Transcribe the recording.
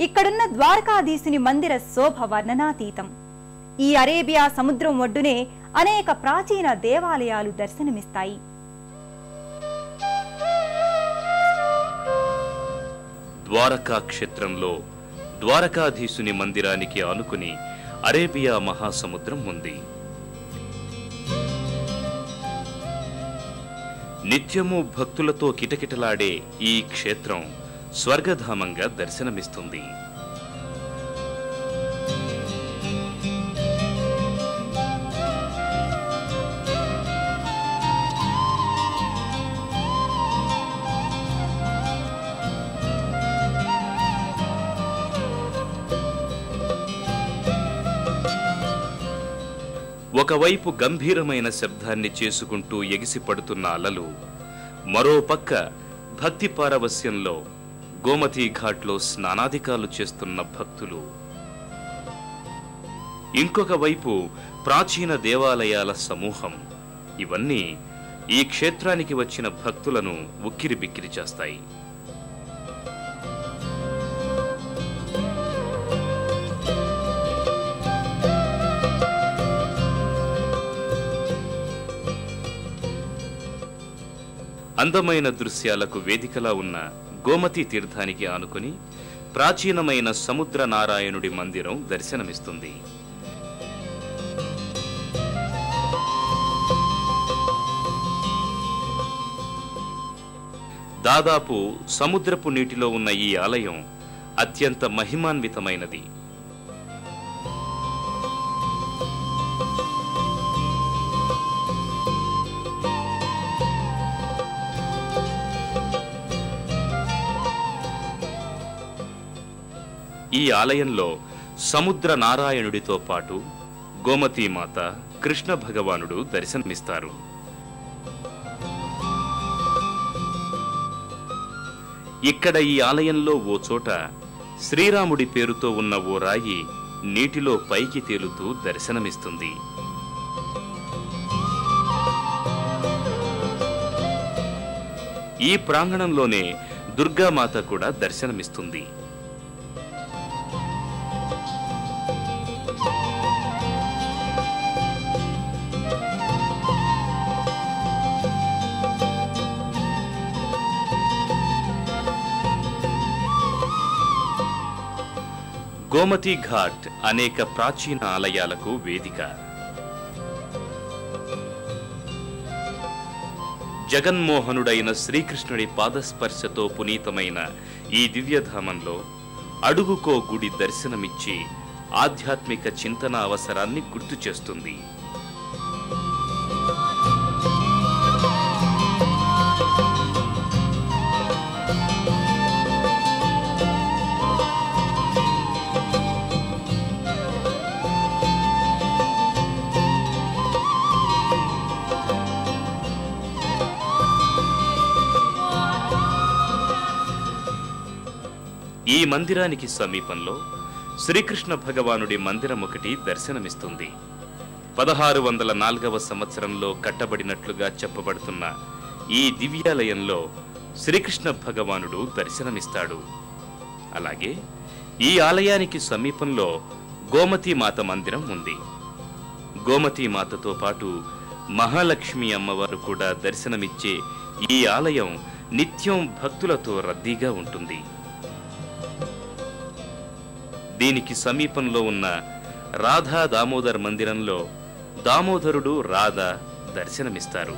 ఇక్కడున్న ద్వారకాధీశుని మందిర శోభ వర్ణనాతీతం. ఈ అరేబియా సముద్రం ఒడ్డునే అనేక ప్రాచీన దేవాలయాలు దర్శనమిస్తాయి. ద్వారకా క్షేత్రంలో ద్వారకాధీశుని మందిరానికి ఆనుకుని అరేబియా మహాసముద్రం ఉంది. నిత్యము భక్తులతో కిటకిటలాడే ఈ క్షేత్రం స్వర్గధామంగా దర్శనమిస్తుంది. ఒకవైపు గంభీరమైన శబ్దాన్ని చేసుకుంటూ ఎగిసిపడుతున్న అలలు, మరోపక్క భక్తి పారవస్యంలో గోమతీ ఘాట్లో స్నానాధికాలు చేస్తున్న భక్తులు, ఇంకొక వైపు ప్రాచీన దేవాలయాల సమూహం. ఇవన్నీ ఈ క్షేత్రానికి వచ్చిన భక్తులను ఉక్కిరిబిక్కిరి చేస్తాయి. అందమైన దృశ్యాలకు వేదికలా ఉన్న గోమతీ తీర్థానికి ఆనుకుని ప్రాచీనమైన సముద్ర నారాయణుడి మందిరం దర్శనమిస్తుంది. దాదాపు సముద్రపు నీటిలో ఉన్న ఈ ఆలయం అత్యంత మహిమాన్వితమైనది. ఈ ఆలయంలో సముద్ర నారాయణుడితో పాటు గోమతీమాత, కృష్ణ భగవానుడు దర్శనమిస్తారు. ఇక్కడ ఈ ఆలయంలో ఓ చోట శ్రీరాముడి పేరుతో ఉన్న ఓ రాయి నీటిలో పైకి తేలుతూ దర్శనమిస్తుంది. ఈ ప్రాంగణంలోనే దుర్గామాత కూడా దర్శనమిస్తుంది. గోమతీ ఘాట్ అనేక ప్రాచీన ఆలయాలకు వేదిక. జగన్మోహనుడైన శ్రీకృష్ణుడి పాదస్పర్శతో పునీతమైన ఈ దివ్యధామంలో అడుగుకో గుడి దర్శనమిచ్చి ఆధ్యాత్మిక చింతన అవసరాన్ని గుర్తు చేస్తుంది. ఈ మందిరానికి సమీపంలో శ్రీకృష్ణ భగవానుడి మందిరం ఒకటి దర్శనమిస్తుంది. 1604వ సంవత్సరంలో కట్టబడినట్లుగా చెప్పబడుతున్న ఈ దివ్యాలయంలో శ్రీకృష్ణ భగవానుడు దర్శనమిస్తాడు. అలాగే ఈ ఆలయానికి సమీపంలో గోమతీమాత మందిరం ఉంది. గోమతీమాతతో పాటు మహాలక్ష్మి అమ్మవారు కూడా దర్శనమిచ్చే ఈ ఆలయం నిత్యం భక్తులతో రద్దీగా ఉంటుంది. దీనికి సమీపంలో ఉన్న రాధా దామోదర్ మందిరంలో దామోదరుడు, రాధ దర్శనమిస్తారు.